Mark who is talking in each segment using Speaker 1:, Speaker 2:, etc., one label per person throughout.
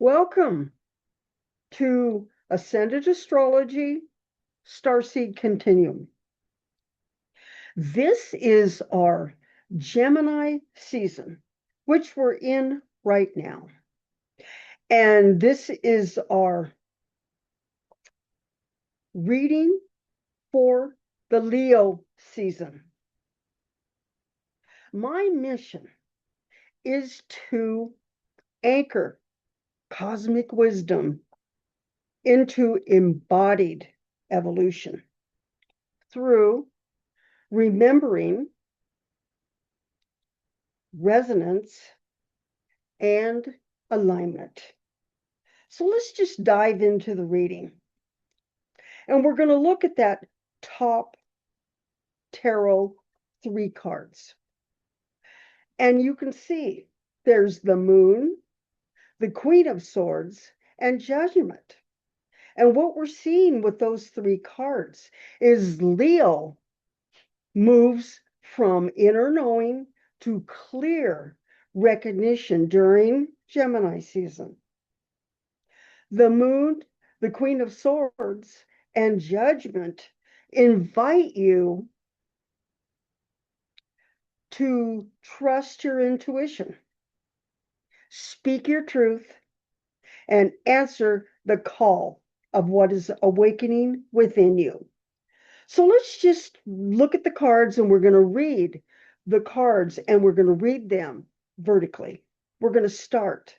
Speaker 1: Welcome to Ascended Astrology Starseed Continuum. This is our Gemini season, which we're in right now. And this is our reading for the Leo season. My mission is to anchor cosmic wisdom into embodied evolution through remembering resonance and alignment. So let's just dive into the reading. And we're going to look at that top tarot 3 cards. And you can see there's the Moon, the Queen of Swords, and Judgment. And what we're seeing with those 3 cards is Leo moves from inner knowing to clear recognition during Gemini season. The Moon, the Queen of Swords, and Judgment invite you to trust your intuition, speak your truth, and answer the call of what is awakening within you. So let's just look at the cards, and we're going to read the cards, and we're going to read them vertically. We're going to start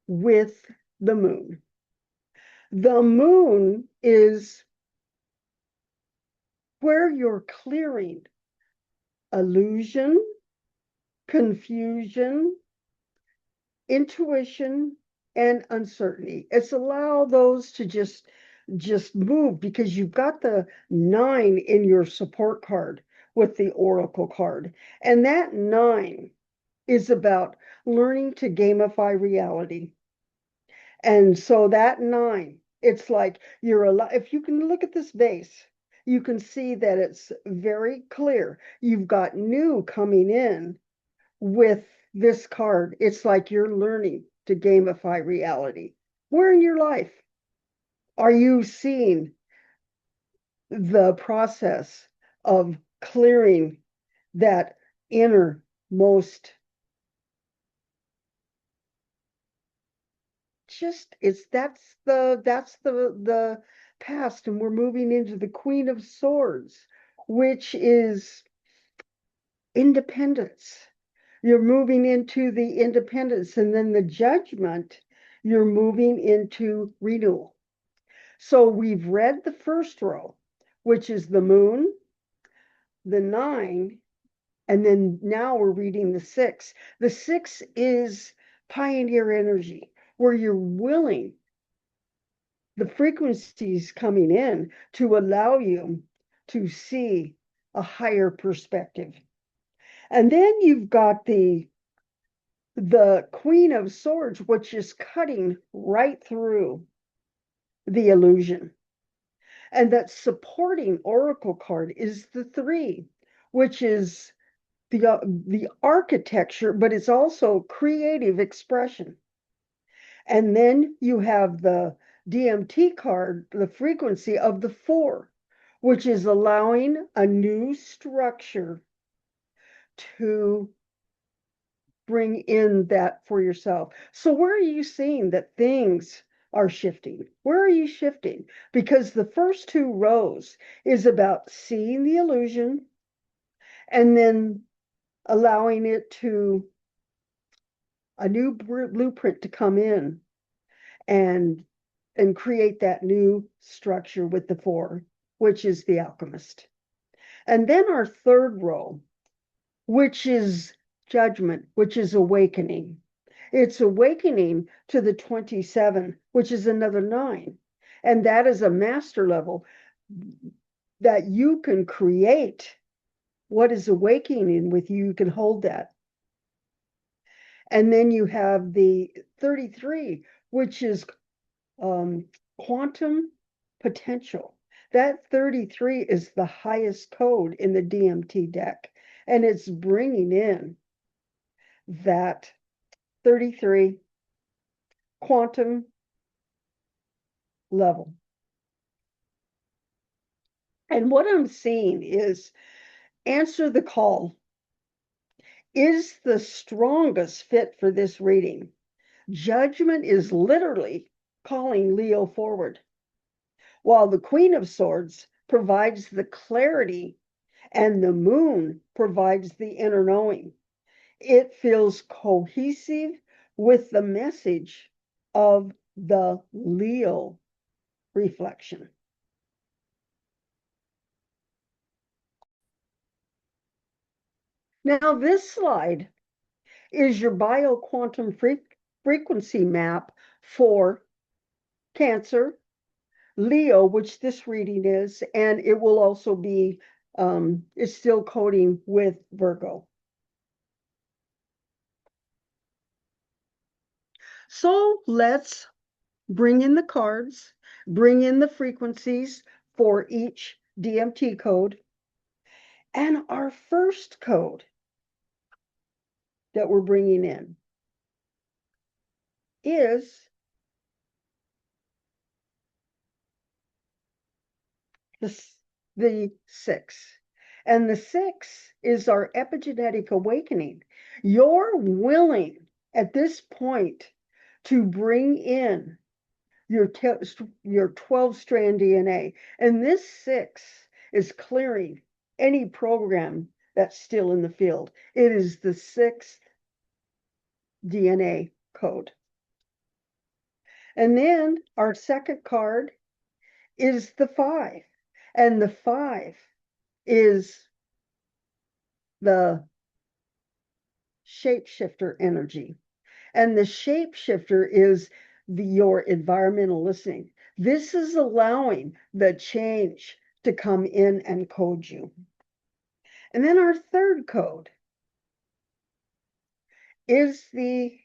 Speaker 1: with the Moon. The Moon is where you're clearing illusion, confusion, intuition, and uncertainty. It's allow those to just move, because you've got the 9 in your support card with the Oracle card. And that 9 is about learning to gamify reality. And so that 9, it's like if you can look at this vase, you can see that it's very clear. You've got new coming in with this card. It's like you're learning to gamify reality. Where in your life are you seeing the process of clearing that innermost? That's the past, and we're moving into the Queen of Swords, which is independence. You're moving into the independence, and then the Judgment, you're moving into renewal. So we've read the first row, which is the Moon, the 9, and then now we're reading the 6. The 6 is pioneer energy, where you're willing the frequencies coming in to allow you to see a higher perspective. And then you've got the Queen of Swords, which is cutting right through the illusion. And that supporting Oracle card is the 3, which is the architecture, but it's also creative expression. And then you have the DMT card, the frequency of the 4, which is allowing a new structure to bring in that for yourself. So where are you seeing that things are shifting? Where are you shifting? Because the first 2 rows is about seeing the illusion and then allowing it to a new blueprint to come in and create that new structure with the 4, which is the alchemist. And then our third row, which is Judgment, which is awakening. It's awakening to the 27, which is another 9. And that is a master level that you can create what is awakening with you. You can hold that. And then you have the 33, which is quantum potential. That 33 is the highest code in the DMT deck, and it's bringing in that 33 quantum level. And what I'm seeing is answer the call. Is the strongest fit for this reading. Judgment is literally calling Leo forward, while the Queen of Swords provides the clarity and the Moon provides the inner knowing. It feels cohesive with the message of the Leo reflection. Now, this slide is your bioquantum frequency map for Cancer, Leo, which this reading is, and it will also be, it's still coding with Virgo. So let's bring in the cards, bring in the frequencies for each DMT code. And our first code that we're bringing in is the 6. And the 6 is our epigenetic awakening. You're willing at this point to bring in your 12-strand DNA. And this 6 is clearing any program that's still in the field. It is the 6th DNA code. And then our second card is the 5. And the 5 is the shapeshifter energy. And the shapeshifter is your environmental listening. This is allowing the change to come in and code you. And then our third code is the,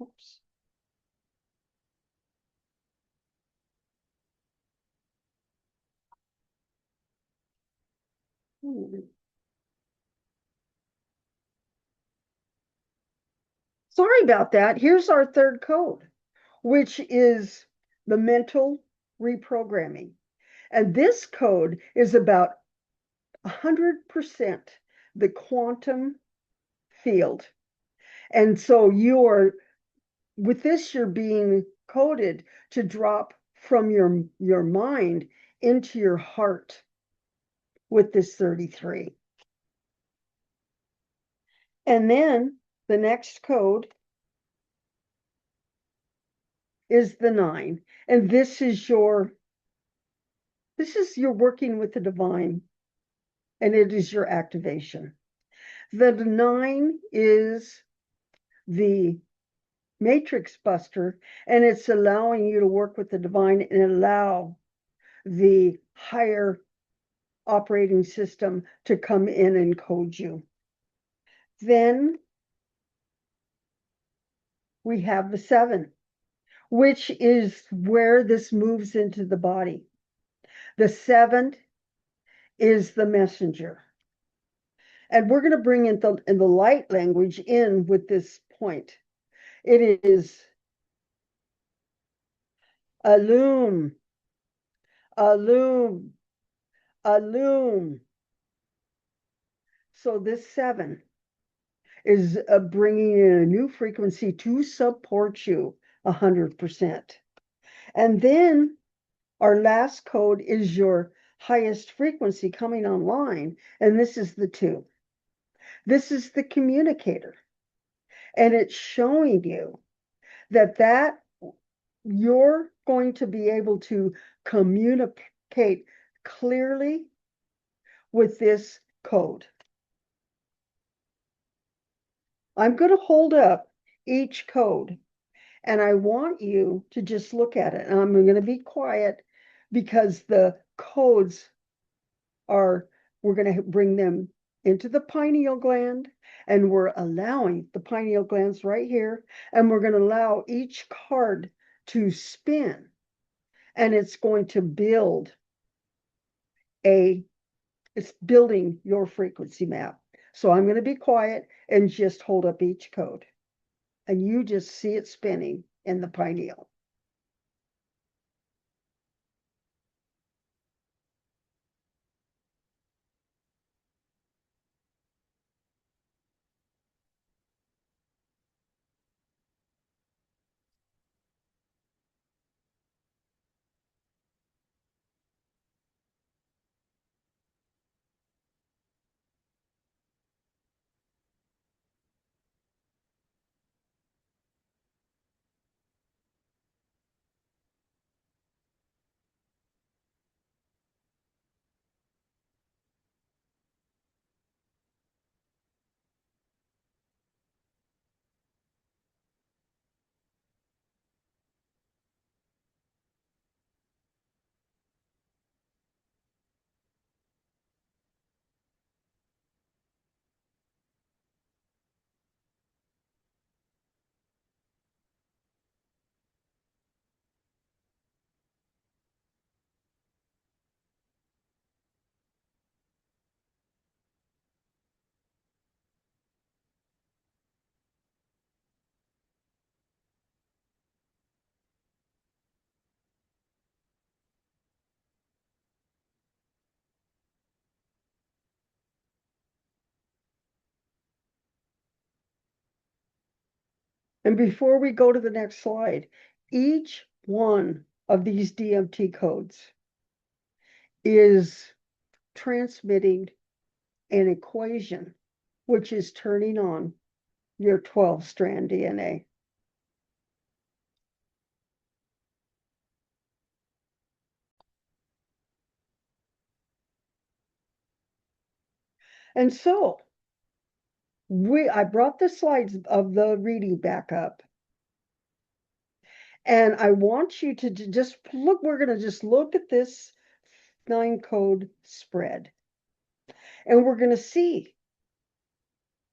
Speaker 1: oops, sorry about that. Here's our third code, which is the mental reprogramming. And this code is about 100% the quantum field. And so with this, you're being coded to drop from your mind into your heart with this 33. And then the next code is the 9. And this is your working with the divine, and it is your activation. The 9 is the matrix buster, and it's allowing you to work with the divine and allow the higher operating system to come in and code you. Then we have the 7, which is where this moves into the body. The 7 is the messenger. And we're going to bring in the light language in with this point. It is illume, illume, illume. So this 7 is bringing in a new frequency to support you 100%. And then our last code is your highest frequency coming online, and this is the 2. This is the communicator, and it's showing you that you're going to be able to communicate clearly with this code. I'm going to hold up each code, and I want you to just look at it. And I'm going to be quiet because the codes we're going to bring them into the pineal gland, and we're allowing the pineal glands right here, and we're going to allow each card to spin, and it's going to it's building your frequency map. So I'm going to be quiet and just hold up each code. and you just see it spinning in the pineal. And before we go to the next slide, each one of these DMT codes is transmitting an equation, which is turning on your 12-strand DNA. And so I brought the slides of the reading back up. And I want you to just look, we're going to just look at this 9-code spread. And we're going to see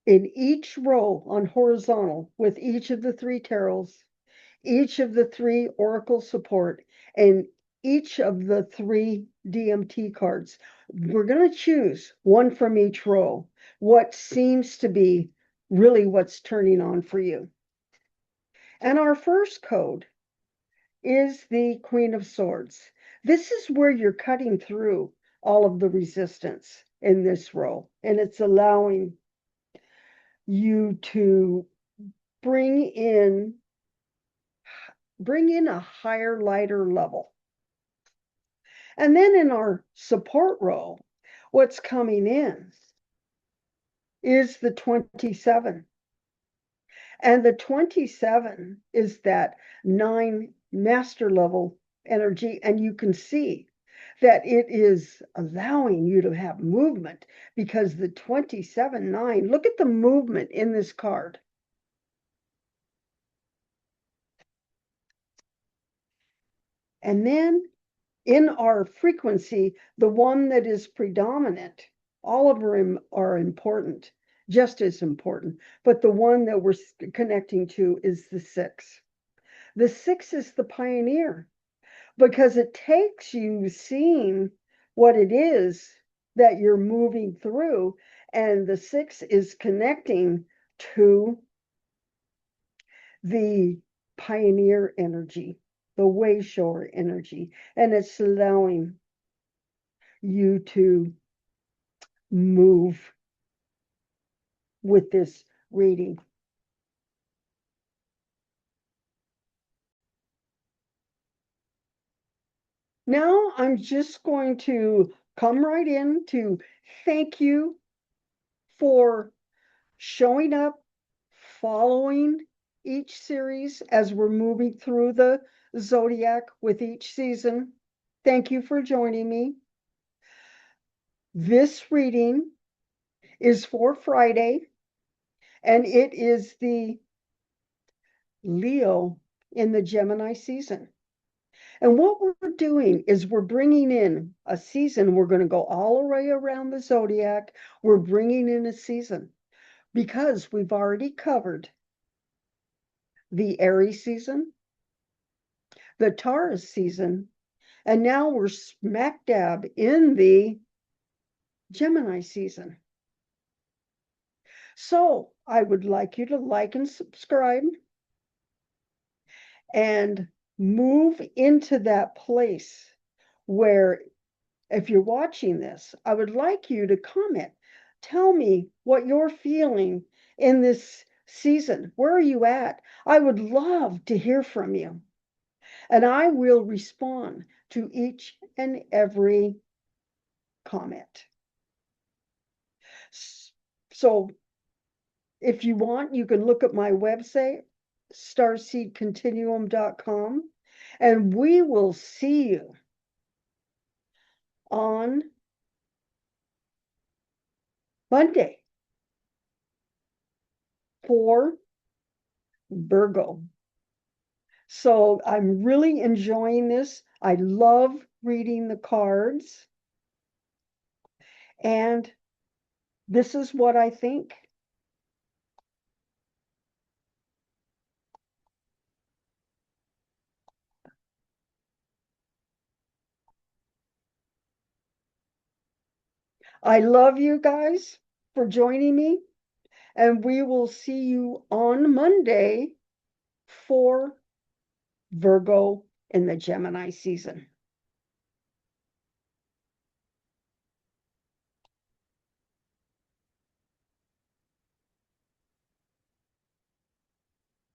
Speaker 1: in each row on horizontal with each of the 3 tarots, each of the 3 oracle support, and each of the 3 DMT cards. We're going to choose one from each row, what seems to be really what's turning on for you. And our first code is the Queen of Swords. This is where you're cutting through all of the resistance in this row, and it's allowing you to bring in a higher, lighter level. And then in our support row, what's coming in is the 27. And the 27 is that 9 master level energy. And you can see that it is allowing you to have movement because the 27-9, look at the movement in this card. And then in our frequency, the one that is predominant, all of them are important, just as important, but the one that we're connecting to is the 6. The 6 is the pioneer because it takes you seeing what it is that you're moving through, and the 6 is connecting to the pioneer energy, the wayshower energy, and it's allowing you to move with this reading. Now I'm just going to come right in to thank you for showing up, following each series as we're moving through the zodiac with each season. Thank you for joining me. This reading is for Friday, and it is the Leo in the Gemini season. And what we're doing is we're bringing in a season. We're going to go all the way around the zodiac. We're bringing in a season because we've already covered the Aries season, the Taurus season, and now we're smack dab in the Gemini season. So I would like you to like and subscribe. and move into that place where, if you're watching this, I would like you to comment. Tell me what you're feeling in this season. Where are you at? I would love to hear from you. And I will respond to each and every comment. So if you want, you can look at my website, starseedcontinuum.com, and we will see you on Monday for Virgo. So I'm really enjoying this. I love reading the cards. And this is what I think. I love you guys for joining me. And we will see you on Monday for Virgo in the Gemini season.